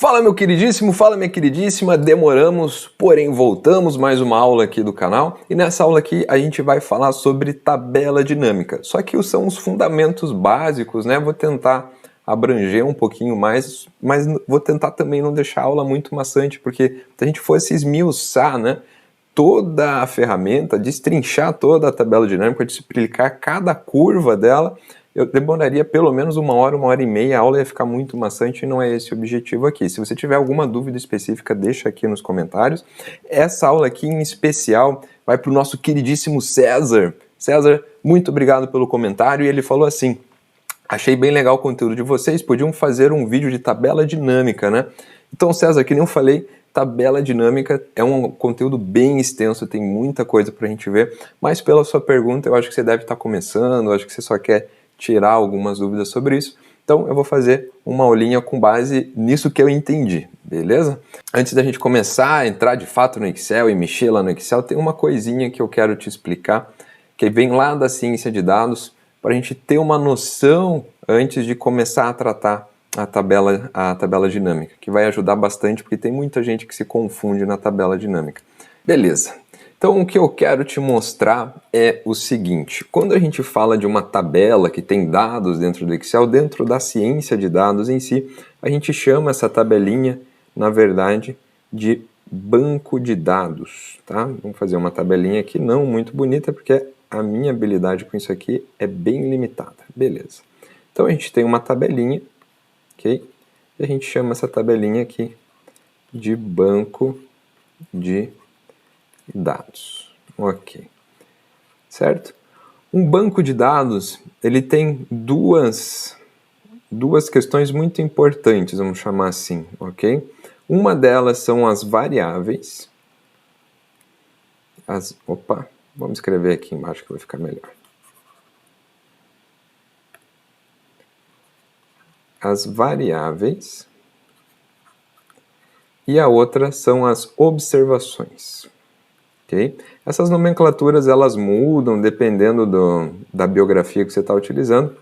Fala meu queridíssimo, fala minha queridíssima, demoramos, porém voltamos, mais uma aula aqui do canal, e nessa aula aqui a gente vai falar sobre tabela dinâmica, só que são os fundamentos básicos, né? Vou tentar abranger um pouquinho mais, mas vou tentar também não deixar a aula muito maçante, porque se a gente fosse esmiuçar, né, toda a ferramenta, destrinchar toda a tabela dinâmica, de explicar cada curva dela, eu demoraria pelo menos uma hora e meia, a aula ia ficar muito maçante e não é esse o objetivo aqui. Se você tiver alguma dúvida específica, deixa aqui nos comentários. Essa aula aqui em especial vai para o nosso queridíssimo César. César, muito obrigado pelo comentário, e ele falou assim: achei bem legal o conteúdo de vocês, podiam fazer um vídeo de tabela dinâmica, né? Então, César, que nem eu falei, tabela dinâmica é um conteúdo bem extenso, tem muita coisa para a gente ver, mas pela sua pergunta, eu acho que você deve estar começando, eu acho que você só quer tirar algumas dúvidas sobre isso. Então eu vou fazer uma aulinha com base nisso que eu entendi, beleza? Antes da gente começar a entrar de fato no Excel e mexer lá no Excel, tem uma coisinha que eu quero te explicar, que vem lá da ciência de dados, para a gente ter uma noção antes de começar a tratar a tabela dinâmica, que vai ajudar bastante, porque tem muita gente que se confunde na tabela dinâmica. Beleza. Então o que eu quero te mostrar é o seguinte: quando a gente fala de uma tabela que tem dados dentro do Excel, dentro da ciência de dados em si, a gente chama essa tabelinha, na verdade, de banco de dados, tá? Vamos fazer uma tabelinha aqui não muito bonita, porque a minha habilidade com isso aqui é bem limitada. Beleza. Então a gente tem uma tabelinha, ok? E a gente chama essa tabelinha aqui de banco de dados, ok, certo? Um banco de dados, ele tem duas questões muito importantes, vamos chamar assim, ok? Uma delas são as variáveis, vamos escrever aqui embaixo que vai ficar melhor. As variáveis, e a outra são as observações. Okay? Essas nomenclaturas elas mudam dependendo da biografia que você está utilizando,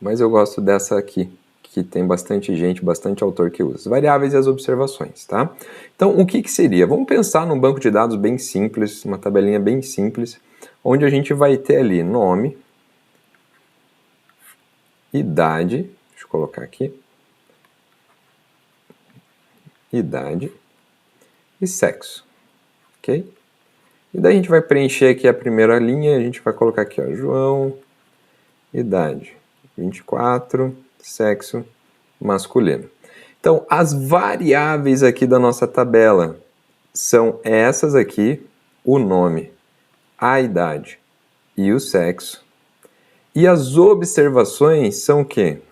mas eu gosto dessa aqui, que tem bastante gente, bastante autor que usa. As variáveis e as observações, tá? Então, o que seria? Vamos pensar num banco de dados bem simples, uma tabelinha bem simples, onde a gente vai ter ali nome, idade, deixa eu colocar aqui, idade e sexo. Ok? E daí a gente vai preencher aqui a primeira linha, a gente vai colocar aqui, ó, João, idade 24, sexo masculino. Então, as variáveis aqui da nossa tabela são essas aqui, o nome, a idade e o sexo. E as observações são o quê?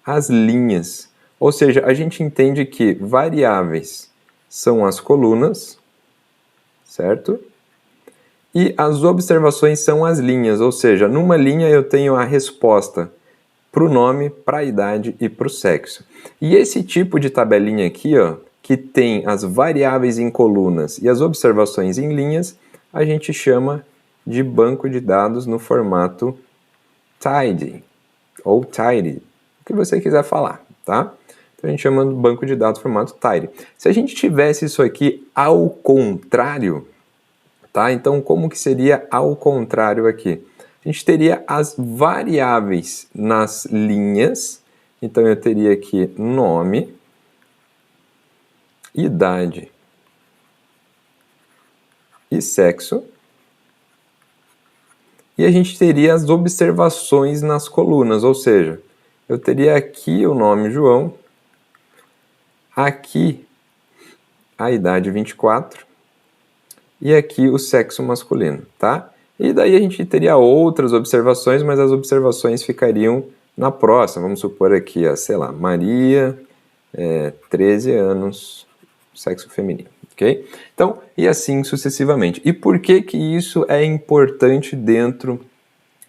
As linhas. Ou seja, a gente entende que variáveis são as colunas, certo? E as observações são as linhas, ou seja, numa linha eu tenho a resposta para o nome, para a idade e para o sexo. E esse tipo de tabelinha aqui, ó, que tem as variáveis em colunas e as observações em linhas, a gente chama de banco de dados no formato tidy, ou tidy, o que você quiser falar, tá? Então a gente chama de banco de dados no formato tidy. Se a gente tivesse isso aqui ao contrário, tá? Então, como que seria ao contrário aqui? A gente teria as variáveis nas linhas, então eu teria aqui nome, idade e sexo, e a gente teria as observações nas colunas, ou seja, eu teria aqui o nome João, aqui a idade 24, e aqui o sexo masculino, tá? E daí a gente teria outras observações, mas as observações ficariam na próxima. Vamos supor aqui, ó, sei lá, Maria, 13 anos, sexo feminino, ok? Então, e assim sucessivamente. E por que que isso é importante dentro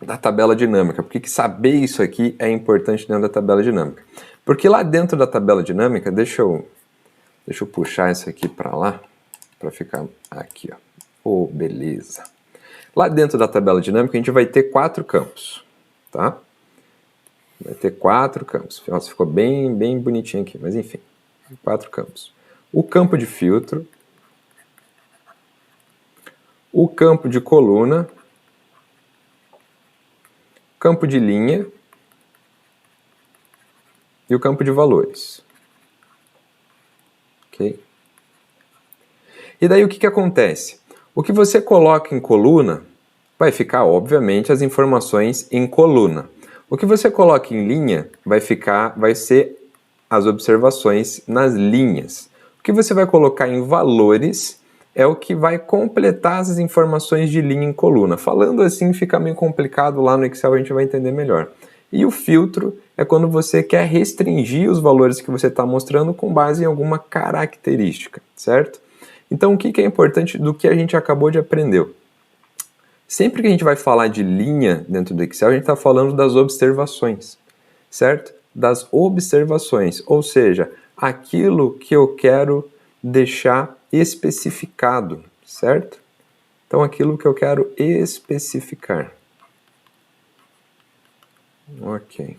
da tabela dinâmica? Por que que saber isso aqui é importante dentro da tabela dinâmica? Porque lá dentro da tabela dinâmica, deixa eu puxar isso aqui para lá, para ficar aqui, ó. Oh, beleza. Lá dentro da tabela dinâmica a gente vai ter 4 campos, tá? Vai ter 4 campos. Nossa, ficou bem bonitinho aqui, mas enfim. 4 campos. O campo de filtro, o campo de coluna, campo de linha e o campo de valores. Ok? E daí o que acontece? O que você coloca em coluna vai ficar, obviamente, as informações em coluna. O que você coloca em linha vai ser as observações nas linhas. O que você vai colocar em valores é o que vai completar as informações de linha em coluna. Falando assim fica meio complicado, lá no Excel a gente vai entender melhor. E o filtro é quando você quer restringir os valores que você está mostrando com base em alguma característica, certo? Então o que é importante do que a gente acabou de aprender? Sempre que a gente vai falar de linha dentro do Excel, a gente está falando das observações, certo? Das observações, ou seja, aquilo que eu quero deixar especificado, certo? Então, aquilo que eu quero especificar. Ok.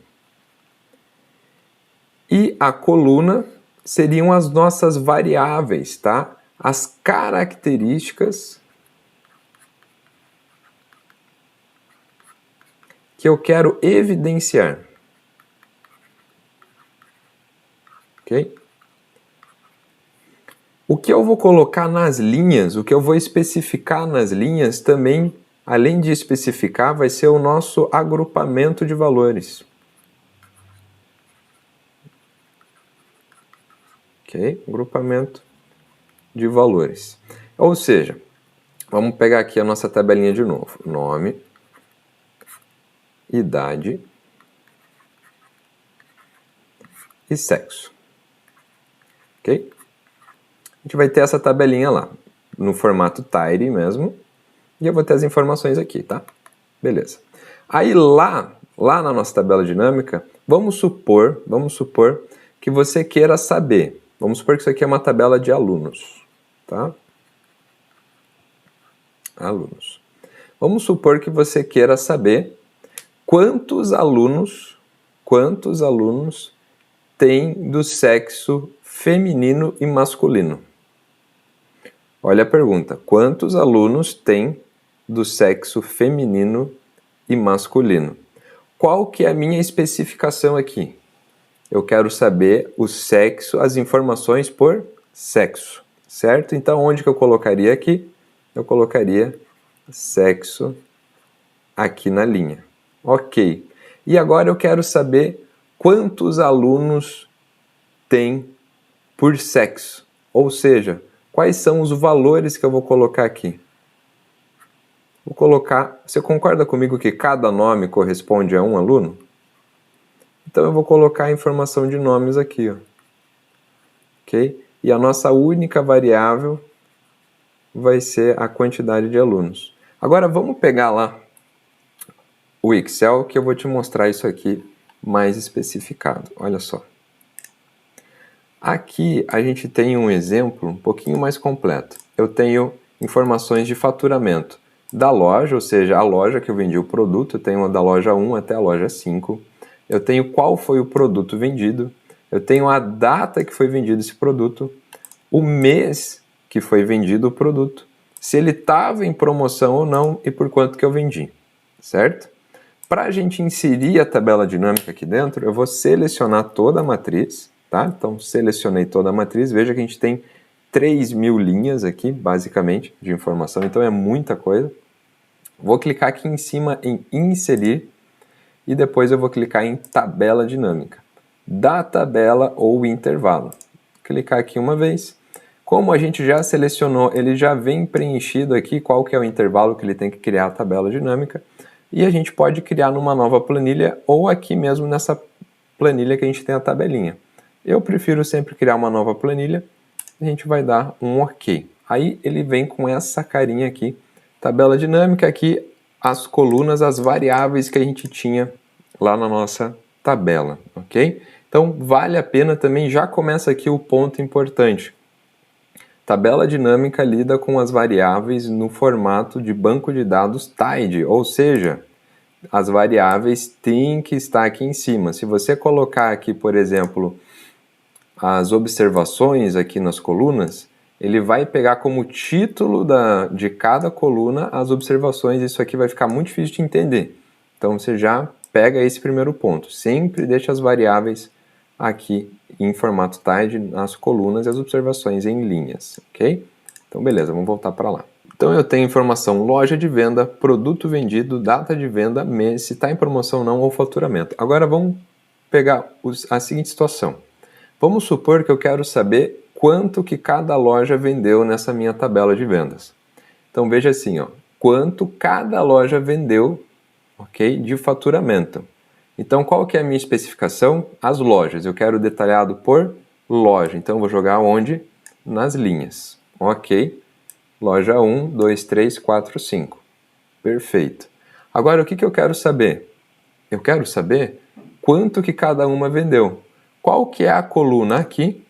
E a coluna seriam as nossas variáveis, tá? As características que eu quero evidenciar. Ok? O que eu vou colocar nas linhas, o que eu vou especificar nas linhas também, além de especificar, vai ser o nosso agrupamento de valores. Ok? Agrupamento de valores. Ou seja, vamos pegar aqui a nossa tabelinha de novo. Nome, idade e sexo. Ok? A gente vai ter essa tabelinha lá, no formato tidy mesmo, e eu vou ter as informações aqui, tá? Beleza. Aí lá na nossa tabela dinâmica, vamos supor que você queira saber. Vamos supor que isso aqui é uma tabela de alunos, tá? Alunos. Vamos supor que você queira saber quantos alunos tem do sexo feminino e masculino. Olha a pergunta: quantos alunos tem do sexo feminino e masculino? Qual que é a minha especificação aqui? Eu quero saber o sexo, as informações por sexo, certo? Então, onde que eu colocaria aqui? Eu colocaria sexo aqui na linha. Ok. E agora eu quero saber quantos alunos tem por sexo. Ou seja, quais são os valores que eu vou colocar aqui? Vou colocar... Você concorda comigo que cada nome corresponde a um aluno? Então eu vou colocar a informação de nomes aqui, ó. Ok? E a nossa única variável vai ser a quantidade de alunos. Agora vamos pegar lá o Excel que eu vou te mostrar isso aqui mais especificado. Olha só. Aqui a gente tem um exemplo um pouquinho mais completo. Eu tenho informações de faturamento da loja, ou seja, a loja que eu vendi o produto, eu tenho da loja 1 até a loja 5. Eu tenho qual foi o produto vendido, eu tenho a data que foi vendido esse produto, o mês que foi vendido o produto, se ele estava em promoção ou não e por quanto que eu vendi, certo? Para a gente inserir a tabela dinâmica aqui dentro, eu vou selecionar toda a matriz, tá? Então, selecionei toda a matriz, veja que a gente tem 3.000 linhas aqui, basicamente, de informação, então é muita coisa. Vou clicar aqui em cima em inserir e depois eu vou clicar em tabela dinâmica. Da tabela ou intervalo. Clicar aqui uma vez. Como a gente já selecionou, ele já vem preenchido aqui qual que é o intervalo que ele tem que criar a tabela dinâmica. E a gente pode criar numa nova planilha ou aqui mesmo nessa planilha que a gente tem a tabelinha. Eu prefiro sempre criar uma nova planilha. A gente vai dar um OK. Aí ele vem com essa carinha aqui. Tabela dinâmica aqui, as colunas, as variáveis que a gente tinha lá na nossa tabela, ok? Então, vale a pena também, já começa aqui o ponto importante. Tabela dinâmica lida com as variáveis no formato de banco de dados tidy, ou seja, as variáveis têm que estar aqui em cima. Se você colocar aqui, por exemplo, as observações aqui nas colunas, ele vai pegar como título de cada coluna as observações. Isso aqui vai ficar muito difícil de entender. Então você já pega esse primeiro ponto. Sempre deixa as variáveis aqui em formato TIDE nas colunas e as observações em linhas, ok? Então beleza, vamos voltar para lá. Então eu tenho informação loja de venda, produto vendido, data de venda, mês, se está em promoção ou não, ou faturamento. Agora vamos pegar a seguinte situação. Vamos supor que eu quero saber quanto que cada loja vendeu nessa minha tabela de vendas. Então veja assim, ó, quanto cada loja vendeu, ok, de faturamento. Então qual que é a minha especificação? As lojas. Eu quero detalhado por loja. Então eu vou jogar onde? Nas linhas. Ok. Loja 1, 2, 3, 4, 5. Perfeito. Agora, o que eu quero saber? Eu quero saber quanto que cada uma vendeu. Qual que é a coluna aqui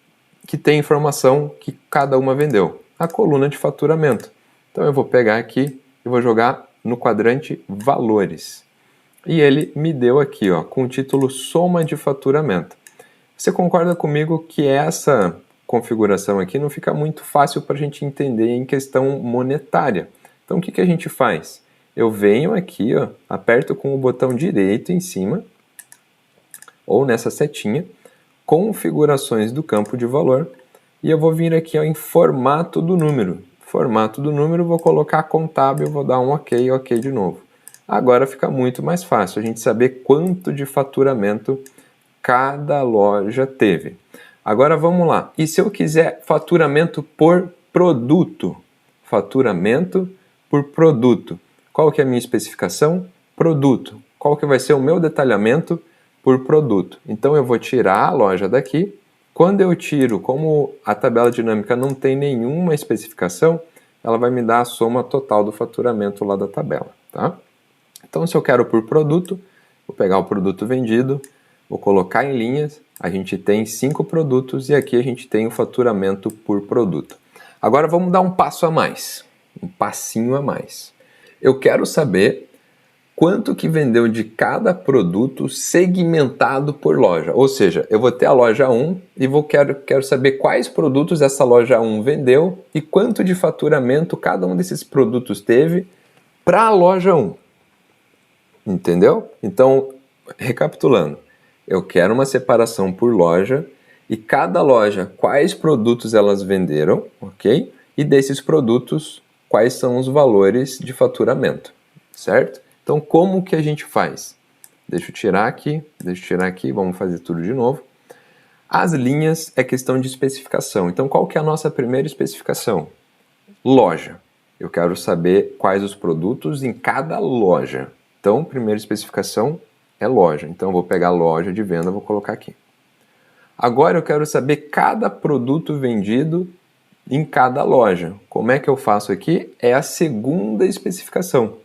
que tem informação que cada uma vendeu? A coluna de faturamento. Então, eu vou pegar aqui e vou jogar no quadrante valores. E ele me deu aqui, ó, com o título soma de faturamento. Você concorda comigo que essa configuração aqui não fica muito fácil para a gente entender em questão monetária? Então o que a gente faz? Eu venho aqui, ó, aperto com o botão direito em cima, ou nessa setinha, configurações do campo de valor, e eu vou vir aqui, ó, em formato do número. Formato do número, vou colocar contábil, vou dar um ok, ok de novo. Agora fica muito mais fácil a gente saber quanto de faturamento cada loja teve. Agora vamos lá. E se eu quiser faturamento por produto? Faturamento por produto. Qual que é a minha especificação? Produto. Qual que vai ser o meu detalhamento por produto? Então eu vou tirar a loja daqui. Quando eu tiro, como a tabela dinâmica não tem nenhuma especificação, ela vai me dar a soma total do faturamento lá da tabela, tá? Então se eu quero por produto, vou pegar o produto vendido, vou colocar em linhas, a gente tem 5 produtos e aqui a gente tem o faturamento por produto. Agora vamos dar um passo a mais, um passinho a mais. Eu quero saber quanto que vendeu de cada produto segmentado por loja. Ou seja, eu vou ter a loja 1 e quero saber quais produtos essa loja 1 vendeu e quanto de faturamento cada um desses produtos teve para a loja 1. Entendeu? Então, recapitulando. Eu quero uma separação por loja e cada loja, quais produtos elas venderam, ok? E desses produtos, quais são os valores de faturamento, certo? Então, como que a gente faz? Deixa eu tirar aqui, vamos fazer tudo de novo. As linhas é questão de especificação. Então, qual que é a nossa primeira especificação? Loja. Eu quero saber quais os produtos em cada loja. Então, primeira especificação é loja. Então, eu vou pegar a loja de venda e vou colocar aqui. Agora, eu quero saber cada produto vendido em cada loja. Como é que eu faço aqui? É a segunda especificação.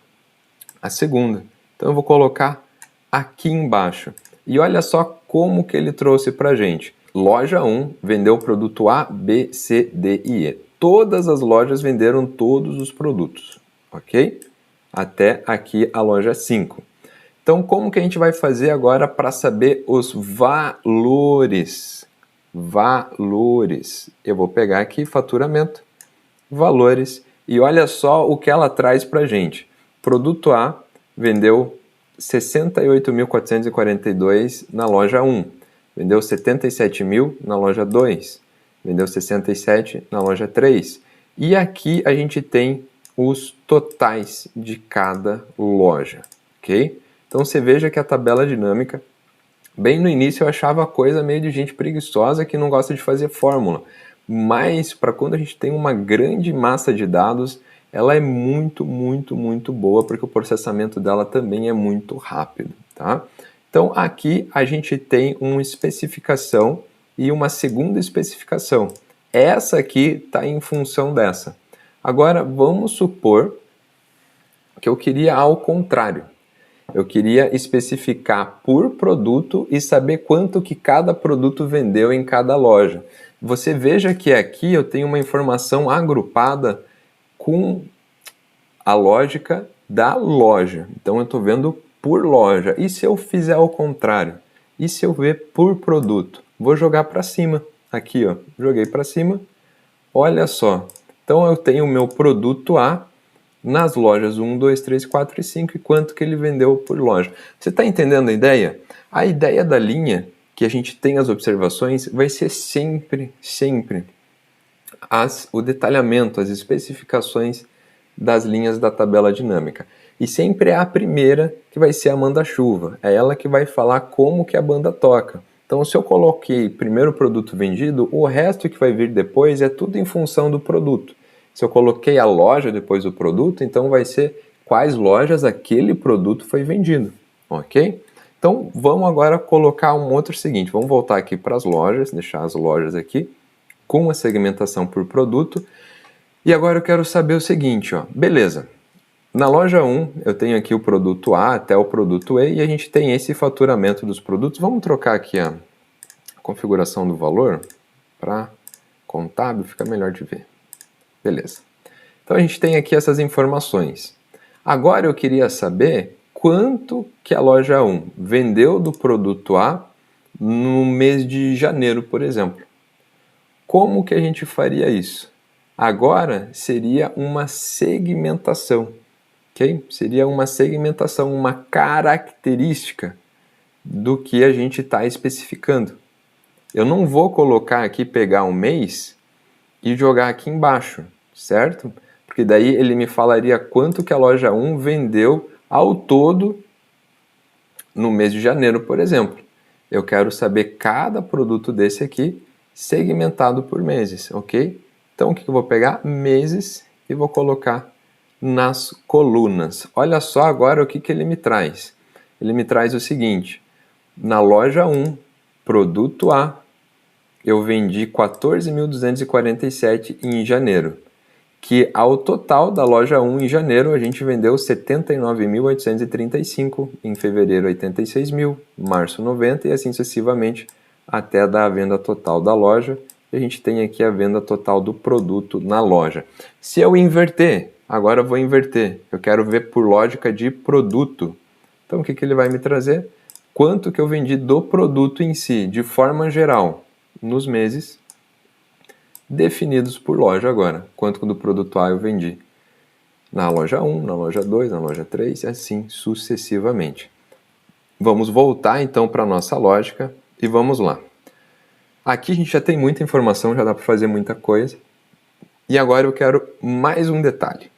A segunda. Então, eu vou colocar aqui embaixo. E olha só como que ele trouxe para a gente. Loja 1 vendeu o produto A, B, C, D e E. Todas as lojas venderam todos os produtos, ok? Até aqui a loja 5. Então, como que a gente vai fazer agora para saber os valores? Valores. Eu vou pegar aqui faturamento, valores, e olha só o que ela traz para a gente. Produto A vendeu 68.442 na loja 1, vendeu 77.000 na loja 2, vendeu 67 na loja 3. E aqui a gente tem os totais de cada loja, ok? Então você veja que a tabela dinâmica, bem no início eu achava a coisa meio de gente preguiçosa que não gosta de fazer fórmula, mas para quando a gente tem uma grande massa de dados, ela é muito boa, porque o processamento dela também é muito rápido, tá? Então aqui a gente tem uma especificação e uma segunda especificação. Essa aqui está em função dessa. Agora vamos supor que eu queria ao contrário. Eu queria especificar por produto e saber quanto que cada produto vendeu em cada loja. Você veja que aqui eu tenho uma informação agrupada com a lógica da loja. Então eu estou vendo por loja. E se eu fizer ao contrário? E se eu ver por produto? Vou jogar para cima. aqui ó, joguei para cima, olha só. Então eu tenho o meu produto A nas lojas 1, 2, 3, 4 e 5 e quanto que ele vendeu por loja. Você está entendendo a ideia? A ideia da linha, que a gente tem as observações, vai ser sempre o detalhamento, as especificações das linhas da tabela dinâmica. E sempre é a primeira que vai ser a manda-chuva. É ela que vai falar como que a banda toca. Então, se eu coloquei primeiro o produto vendido, o resto que vai vir depois é tudo em função do produto. Se eu coloquei a loja depois do produto, então vai ser quais lojas aquele produto foi vendido, ok? Então, vamos agora colocar um outro seguinte. Vamos voltar aqui para as lojas, deixar as lojas aqui com a segmentação por produto. E agora eu quero saber o seguinte, ó. Beleza. Na loja 1, eu tenho aqui o produto A até o produto E e a gente tem esse faturamento dos produtos. Vamos trocar aqui a configuração do valor para contábil, fica melhor de ver. Beleza. Então a gente tem aqui essas informações. Agora eu queria saber quanto que a loja 1 vendeu do produto A no mês de janeiro, por exemplo. Como que a gente faria isso? Agora seria uma segmentação, ok? Seria uma segmentação, uma característica do que a gente está especificando. Eu não vou colocar aqui, pegar um mês e jogar aqui embaixo, certo? Porque daí ele me falaria quanto que a loja 1 vendeu ao todo no mês de janeiro, por exemplo. Eu quero saber cada produto desse aqui segmentado por meses, ok? Então o que eu vou pegar? Meses e vou colocar nas colunas. Olha só agora o que ele me traz. Ele me traz o seguinte, na loja 1, produto A, eu vendi 14.247 em janeiro, que ao total da loja 1 em janeiro a gente vendeu 79.835, em fevereiro 86 mil, março 90 e assim sucessivamente até dar a venda total da loja. E a gente tem aqui a venda total do produto na loja. Se eu inverter, agora eu vou inverter, eu quero ver por lógica de produto. Então o que ele vai me trazer? Quanto que eu vendi do produto em si, de forma geral, nos meses definidos por loja agora. Quanto do produto A eu vendi na loja 1, na loja 2, na loja 3 e assim sucessivamente. Vamos voltar então para a nossa lógica e vamos lá. Aqui a gente já tem muita informação, já dá para fazer muita coisa. E agora eu quero mais um detalhe.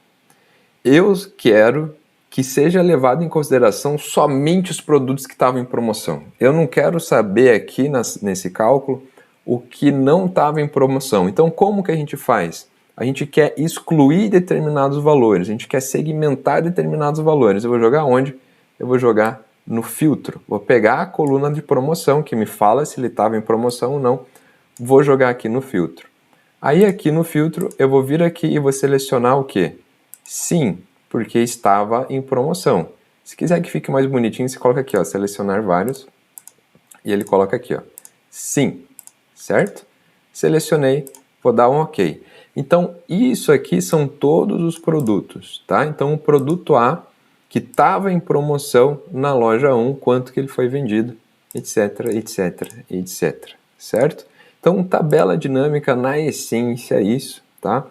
Eu quero que seja levado em consideração somente os produtos que estavam em promoção. Eu não quero saber aqui nesse cálculo o que não estava em promoção. Então, como que a gente faz? A gente quer excluir determinados valores, a gente quer segmentar determinados valores. Eu vou jogar onde? Eu vou jogar no filtro. Vou pegar a coluna de promoção, que me fala se ele estava em promoção ou não. Vou jogar aqui no filtro. Aí aqui no filtro, eu vou vir aqui e vou selecionar o quê? Sim, porque estava em promoção. Se quiser que fique mais bonitinho, você coloca aqui, ó, selecionar vários. E ele coloca aqui, ó, sim, certo? Selecionei, vou dar um OK. Então, isso aqui são todos os produtos, tá? Então, o produto A, que estava em promoção na loja 1, quanto que ele foi vendido, etc, etc, etc, certo? Então, tabela dinâmica, na essência, é isso, tá?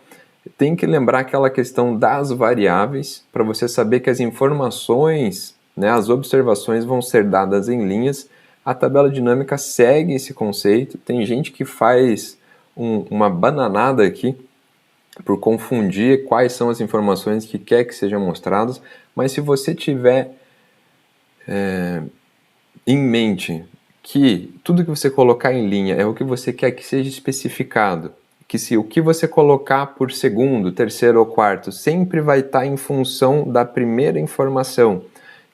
Tem que lembrar aquela questão das variáveis, para você saber que as informações, né, as observações vão ser dadas em linhas. A tabela dinâmica segue esse conceito. Tem gente que faz uma bananada aqui por confundir quais são as informações que quer que sejam mostradas, mas se você tiver em mente que tudo que você colocar em linha é o que você quer que seja especificado, que se o que você colocar por segundo, terceiro ou quarto sempre vai estar em função da primeira informação,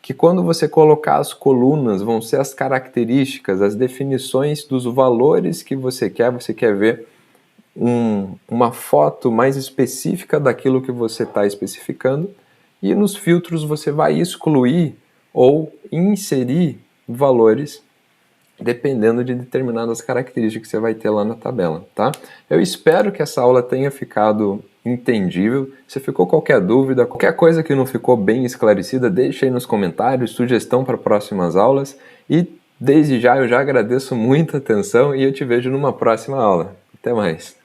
que quando você colocar as colunas vão ser as características, as definições dos valores que você quer ver uma foto mais específica daquilo que você está especificando, e nos filtros você vai excluir ou inserir valores dependendo de determinadas características que você vai ter lá na tabela, tá? Eu espero que essa aula tenha ficado entendível. Se ficou qualquer dúvida, qualquer coisa que não ficou bem esclarecida, deixa aí nos comentários, sugestão para próximas aulas e Desde já eu já agradeço muita atenção e eu te vejo numa próxima aula. Até mais!